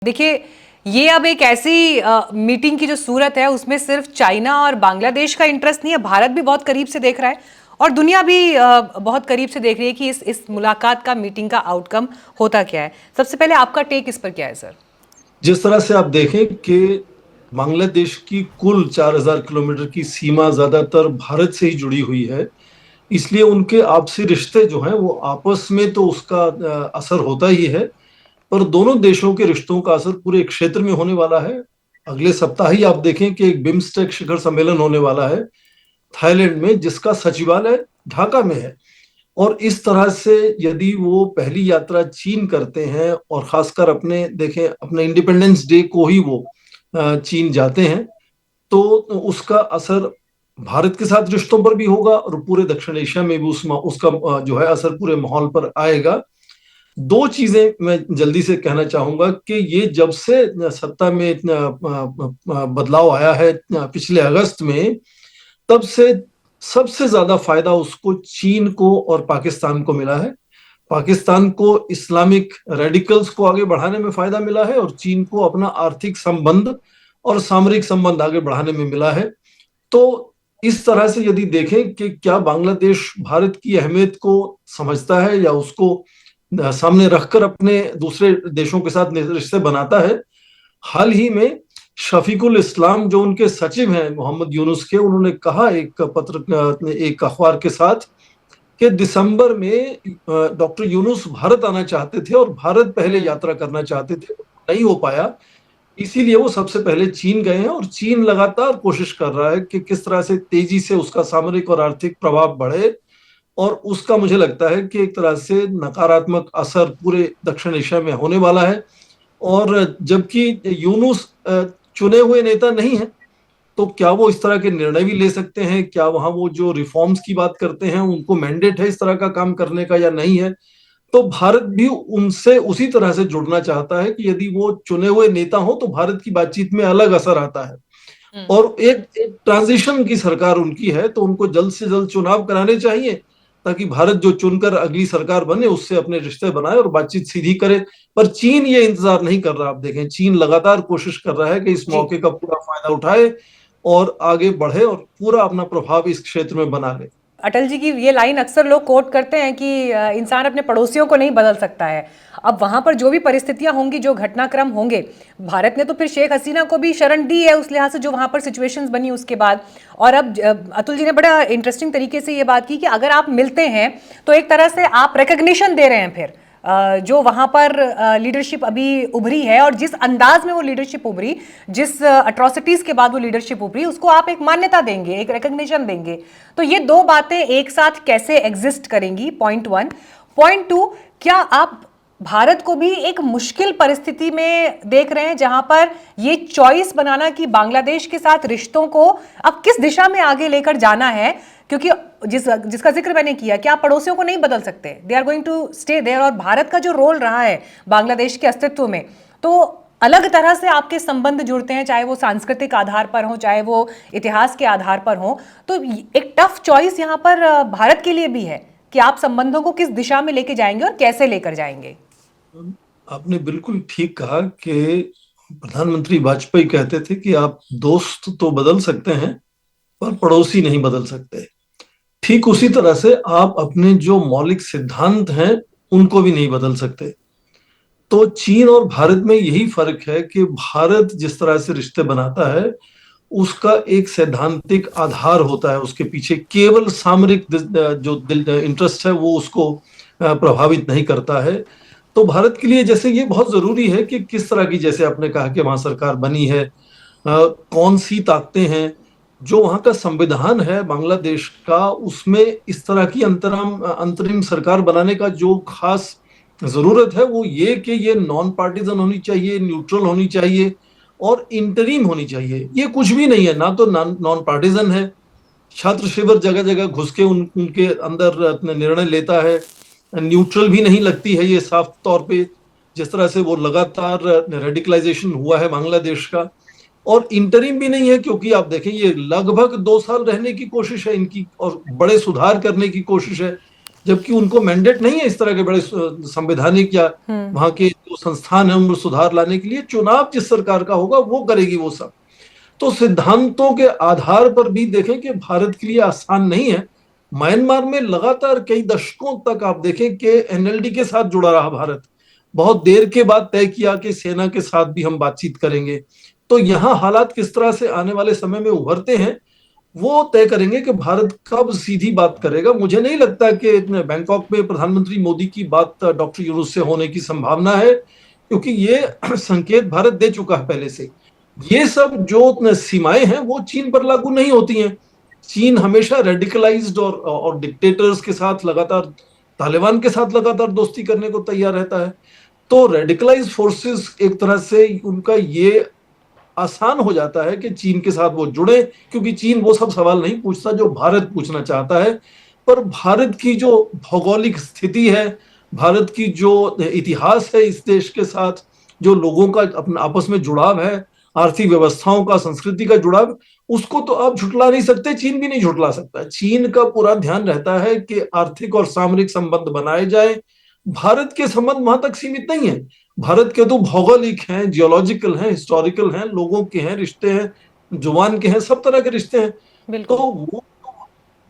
देखिए, ये अब एक ऐसी मीटिंग की जो सूरत है उसमें सिर्फ चाइना और बांग्लादेश का इंटरेस्ट नहीं है, भारत भी बहुत करीब से देख रहा है और दुनिया भी बहुत करीब से देख रही है कि इस मुलाकात का, मीटिंग का आउटकम होता क्या है। सबसे पहले आपका टेक इस पर क्या है सर? जिस तरह से आप देखें कि बांग्लादेश की कुल 4000 किलोमीटर की सीमा ज्यादातर भारत से ही जुड़ी हुई है, इसलिए उनके आपसी रिश्ते जो हैं वो आपस में तो उसका असर होता ही है, पर दोनों देशों के रिश्तों का असर पूरे क्षेत्र में होने वाला है। अगले सप्ताह ही आप देखें कि एक बिम्स्टेक शिखर सम्मेलन होने वाला है थाईलैंड में, जिसका सचिवालय ढाका में है। और इस तरह से यदि वो पहली यात्रा चीन करते हैं और खासकर अपने देखें अपने इंडिपेंडेंस डे को ही वो चीन जाते हैं, तो उसका असर भारत के साथ रिश्तों पर भी होगा और पूरे दक्षिण एशिया में भी उसका जो है असर पूरे माहौल पर आएगा। दो चीजें मैं जल्दी से कहना चाहूंगा कि ये जब से सत्ता में इतना बदलाव आया है पिछले अगस्त में, तब से सबसे ज्यादा फायदा उसको चीन को और पाकिस्तान को मिला है। पाकिस्तान को इस्लामिक रेडिकल्स को आगे बढ़ाने में फायदा मिला है और चीन को अपना आर्थिक संबंध और सामरिक संबंध आगे बढ़ाने में मिला है। तो इस तरह से यदि देखें कि क्या बांग्लादेश भारत की अहमियत को समझता है या उसको सामने रखकर अपने दूसरे देशों के साथ रिश्ते बनाता है। हाल ही में शफीकुल इस्लाम जो उनके सचिव हैं मोहम्मद यूनुस के, उन्होंने कहा एक पत्र एक अखबार के साथ कि दिसंबर में डॉक्टर यूनुस भारत आना चाहते थे और भारत पहले यात्रा करना चाहते थे, नहीं हो पाया, इसीलिए वो सबसे पहले चीन गए हैं। और चीन लगातार कोशिश कर रहा है कि किस तरह से तेजी से उसका सामरिक और आर्थिक प्रभाव बढ़े, और उसका मुझे लगता है कि एक तरह से नकारात्मक असर पूरे दक्षिण एशिया में होने वाला है। और जबकि यूनुस चुने हुए नेता नहीं है, तो क्या वो इस तरह के निर्णय भी ले सकते हैं? क्या वहां वो जो रिफॉर्म्स की बात करते हैं उनको मैंडेट है इस तरह का काम करने का या नहीं है? तो भारत भी उनसे उसी तरह से जुड़ना चाहता है कि यदि वो चुने हुए नेता हो तो भारत की बातचीत में अलग असर आता है। और एक ट्रांजिशन की सरकार उनकी है, तो उनको जल्द से जल्द चुनाव कराने चाहिए ताकि भारत जो चुनकर अगली सरकार बने उससे अपने रिश्ते बनाए और बातचीत सीधी करे। पर चीन ये इंतजार नहीं कर रहा। आप देखें, चीन लगातार कोशिश कर रहा है कि इस जी। मौके का पूरा फायदा उठाए और आगे बढ़े और पूरा अपना प्रभाव इस क्षेत्र में बना ले। अटल जी की ये लाइन अक्सर लोग कोट करते हैं कि इंसान अपने पड़ोसियों को नहीं बदल सकता है। अब वहां पर जो भी परिस्थितियां होंगी, जो घटनाक्रम होंगे, भारत ने तो फिर शेख हसीना को भी शरण दी है उस लिहाज से जो वहां पर सिचुएशंस बनी उसके बाद। और अब अतुल जी ने बड़ा इंटरेस्टिंग तरीके से ये बात की कि अगर आप मिलते हैं तो एक तरह से आप रिकग्निशन दे रहे हैं फिर जो वहां पर लीडरशिप अभी उभरी है और जिस अंदाज में वो लीडरशिप उभरी, जिस अट्रॉसिटीज के बाद वो लीडरशिप उभरी, उसको आप एक मान्यता देंगे, एक रिकग्निशन देंगे। तो ये दो बातें एक साथ कैसे एग्जिस्ट करेंगी? Point one. पॉइंट टू, क्या आप भारत को भी एक मुश्किल परिस्थिति में देख रहे हैं जहां पर ये चॉइस बनाना कि बांग्लादेश के साथ रिश्तों को अब किस दिशा में आगे लेकर जाना है? क्योंकि जिसका जिक्र मैंने किया कि आप पड़ोसियों को नहीं बदल सकते, they are going to stay there, और भारत का जो रोल रहा है बांग्लादेश के अस्तित्व में, तो अलग तरह से आपके संबंध जुड़ते हैं, चाहे वो सांस्कृतिक आधार पर हो, चाहे वो इतिहास के आधार पर हो। तो एक टफ चॉइस यहाँ पर भारत के लिए भी है कि आप संबंधों को किस दिशा में लेके जाएंगे और कैसे लेकर जाएंगे। आपने बिल्कुल ठीक कहा कि प्रधानमंत्री वाजपेयी कहते थे कि आप दोस्त तो बदल सकते हैं पर पड़ोसी नहीं बदल सकते। ठीक उसी तरह से आप अपने जो मौलिक सिद्धांत हैं उनको भी नहीं बदल सकते। तो चीन और भारत में यही फर्क है कि भारत जिस तरह से रिश्ते बनाता है उसका एक सैद्धांतिक आधार होता है, उसके पीछे केवल सामरिक जो इंटरेस्ट है वो उसको प्रभावित नहीं करता है। तो भारत के लिए जैसे ये बहुत जरूरी है कि किस तरह की, जैसे आपने कहा कि वहां सरकार बनी है, कौन सी ताकतें हैं, जो वहां का संविधान है बांग्लादेश का, उसमें इस तरह की अंतरिम सरकार बनाने का जो खास जरूरत है वो ये कि ये नॉन पार्टीजन होनी चाहिए, न्यूट्रल होनी चाहिए और इंटरिम होनी चाहिए। ये कुछ भी नहीं है, ना तो नॉन पार्टीजन है, छात्र शिविर जगह जगह घुस के उनके अंदर अपने निर्णय लेता है, न्यूट्रल भी नहीं लगती है ये साफ तौर पे, जिस तरह से वो लगातार रेडिकलाइजेशन हुआ है बांग्लादेश का, और इंटरिम भी नहीं है क्योंकि आप देखें ये लगभग 2 साल रहने की कोशिश है इनकी और बड़े सुधार करने की कोशिश है। जबकि उनको मैंडेट नहीं है इस तरह के बड़े संवैधानिक या वहां के जो संस्थान है उनमें सुधार लाने के लिए। चुनाव जिस सरकार का होगा वो करेगी वो सब। तो सिद्धांतों के आधार पर भी देखें कि भारत के लिए आसान नहीं है। म्यांमार में लगातार कई दशकों तक आप देखें कि एनएलडी के साथ जुड़ा रहा भारत। बहुत देर के बाद तय किया कि सेना के साथ भी हम बातचीत करेंगे। तो यहाँ हालात किस तरह से आने वाले समय में उभरते हैं वो तय करेंगे कि भारत कब सीधी बात करेगा। मुझे नहीं लगता कि बैंकॉक में प्रधानमंत्री मोदी की बात डॉक्टर यूनुस से होने की संभावना है, क्योंकि ये संकेत भारत दे चुका है पहले से। ये सब जो सीमाएं हैं वो चीन पर लागू नहीं होती हैं। चीन हमेशा रेडिकलाइज्ड और डिक्टेटर्स के साथ लगातार, तालिबान के साथ लगातार दोस्ती करने को तैयार रहता है। तो रेडिकलाइज फोर्सेस एक तरह से उनका ये आसान हो जाता है कि चीन के साथ वो जुड़े, क्योंकि चीन वो सब सवाल नहीं पूछता जो भारत पूछना चाहता है। पर भारत की जो भौगोलिक स्थिति है, भारत की जो इतिहास है इस देश के साथ, जो लोगों का अपना आपस में जुड़ाव है, आर्थिक व्यवस्थाओं का, संस्कृति का जुड़ाव, उसको तो आप झुटला नहीं सकते, चीन भी नहीं झुटला सकता। चीन का पूरा ध्यान रहता है कि आर्थिक और सामरिक संबंध बनाए जाए। भारत के संबंध वहां तक सीमित नहीं है। भारत के तो भौगोलिक हैं, जियोलॉजिकल हैं, हिस्टोरिकल हैं, लोगों के हैं, रिश्ते हैं, जुबान के हैं, सब तरह के रिश्ते हैं। तो बिल्कुल। वो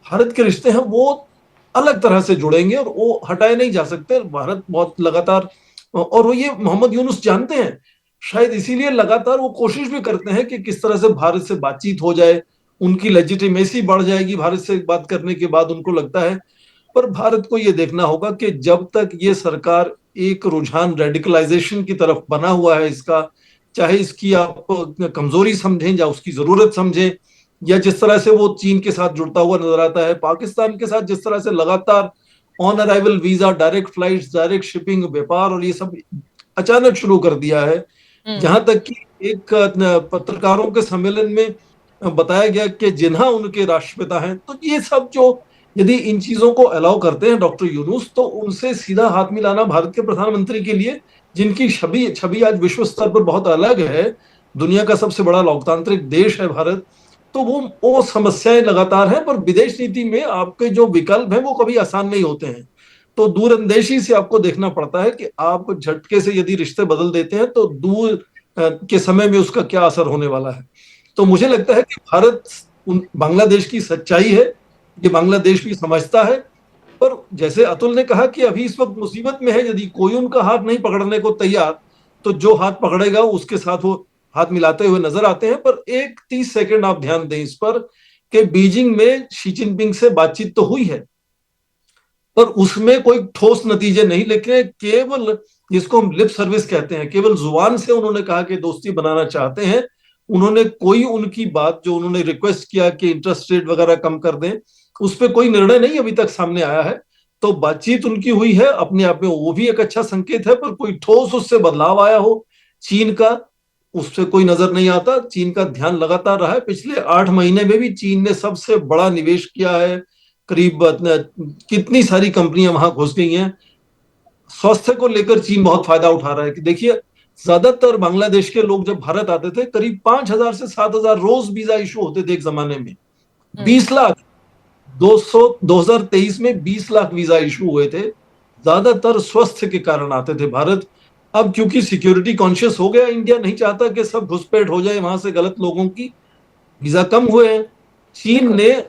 भारत के रिश्ते हैं वो अलग तरह से जुड़ेंगे और वो हटाए नहीं जा सकते। भारत बहुत लगातार, और वो ये मोहम्मद यूनुस जानते हैं, शायद इसीलिए लगातार वो कोशिश भी करते हैं कि किस तरह से भारत से बातचीत हो जाए, उनकी लेजिटिमेसी बढ़ जाएगी भारत से बात करने के बाद, उनको लगता है। पर भारत को ये देखना होगा कि जब तक ये सरकार एक रुझान रेडिकलाइजेशन की तरफ बना हुआ है इसका, चाहे इसकी आप कमजोरी समझें या उसकी जरूरत समझें, या जिस तरह से वो चीन के साथ जुड़ता हुआ नजर आता है, पाकिस्तान के साथ जिस तरह से लगातार on arrival visa, direct flights, direct shipping, व्यापार और ये सब अचानक शुरू कर दिया है। जहां तक कि एक पत्रकारों के सम्मेलन में बताया गया कि जिन्हा उनके राष्ट्रपिता हैं। तो ये सब जो, यदि इन चीजों को अलाउ करते हैं डॉक्टर यूनुस, तो उनसे सीधा हाथ मिलाना भारत के प्रधानमंत्री के लिए, जिनकी छवि छवि आज विश्व स्तर पर बहुत अलग है, दुनिया का सबसे बड़ा लोकतांत्रिक देश है भारत, तो वो समस्याएं लगातार हैं। पर विदेश नीति में आपके जो विकल्प हैं वो कभी आसान नहीं होते हैं। तो दूरंदेशी से आपको देखना पड़ता है कि आप झटके से यदि रिश्ते बदल देते हैं तो दूर के समय में उसका क्या असर होने वाला है। तो मुझे लगता है कि भारत बांग्लादेश की सच्चाई है, ये बांग्लादेश भी समझता है। पर जैसे अतुल ने कहा कि अभी इस वक्त मुसीबत में है, यदि कोई उनका हाथ नहीं पकड़ने को तैयार, तो जो हाथ पकड़ेगा उसके साथ वो हाथ मिलाते हुए नजर आते हैं। पर एक 30 सेकंड आप ध्यान दें इस पर कि बीजिंग में शी जिनपिंग से बातचीत तो हुई है, पर उसमें कोई ठोस नतीजे नहीं लिखे। केवल, जिसको हम लिप सर्विस कहते हैं, केवल जुबान से उन्होंने कहा कि दोस्ती बनाना चाहते हैं। उन्होंने कोई उनकी बात जो उन्होंने रिक्वेस्ट किया कि इंटरेस्ट रेट वगैरह कम कर दें, उस पर कोई निर्णय नहीं अभी तक सामने आया है। तो बातचीत उनकी हुई है, अपने आप में वो भी एक अच्छा संकेत है, पर कोई ठोस उससे बदलाव आया हो चीन का, उससे कोई नजर नहीं आता। चीन का ध्यान लगातार रहा है। पिछले 8 महीने में भी चीन ने सबसे बड़ा निवेश किया है, करीब कितनी सारी कंपनियां वहां घुस गई हैं। स्वास्थ्य को लेकर चीन बहुत फायदा उठा रहा है कि देखिए, ज्यादातर बांग्लादेश के लोग जब भारत आते थे, करीब 5,000 से 7,000 रोज वीजा इशू होते थे एक जमाने में। 20 लाख, 2023 में 20 लाख वीजा इशू हुए थे। ज्यादातर स्वास्थ्य के कारण आते थे भारत। अब क्योंकि सिक्योरिटी कॉन्शियस हो गया इंडिया, नहीं चाहता कि सब घुसपैठ हो जाए वहां से गलत लोगों की, वीजा कम हुए हैं। चीन बिल्कुल। ने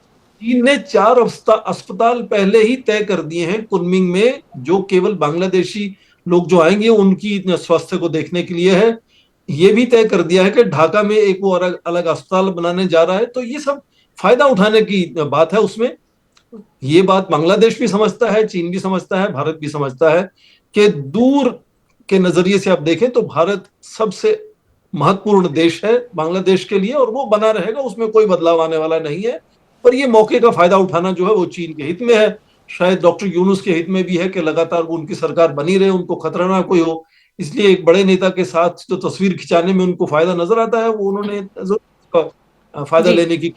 चीन ने 4 अस्पताल पहले ही तय कर दिए हैं कुनमिंग में, जो केवल बांग्लादेशी लोग जो आएंगे उनकी स्वास्थ्य को देखने के लिए है। ये भी तय कर दिया है कि ढाका में एक वो अलग अलग अस्पताल बनाने जा रहा है। तो ये सब फायदा उठाने की बात है उसमें। ये बात बांग्लादेश भी समझता है, चीन भी समझता है, भारत भी समझता है कि दूर के नजरिए से आप देखें तो भारत सबसे महत्वपूर्ण देश है बांग्लादेश के लिए, और वो बना रहेगा, उसमें कोई बदलाव आने वाला नहीं है। पर ये मौके का फायदा उठाना जो है वो चीन के हित में है। शायद डॉक्टर यूनुस के हित में भी है कि लगातार वो उनकी सरकार बनी रहे, उनको खतरा ना कोई हो। इसलिए एक बड़े नेता के साथ जो तस्वीर खिंचाने में उनको फायदा नजर आता है, वो उन्होंने जरूर फायदा जी। लेने की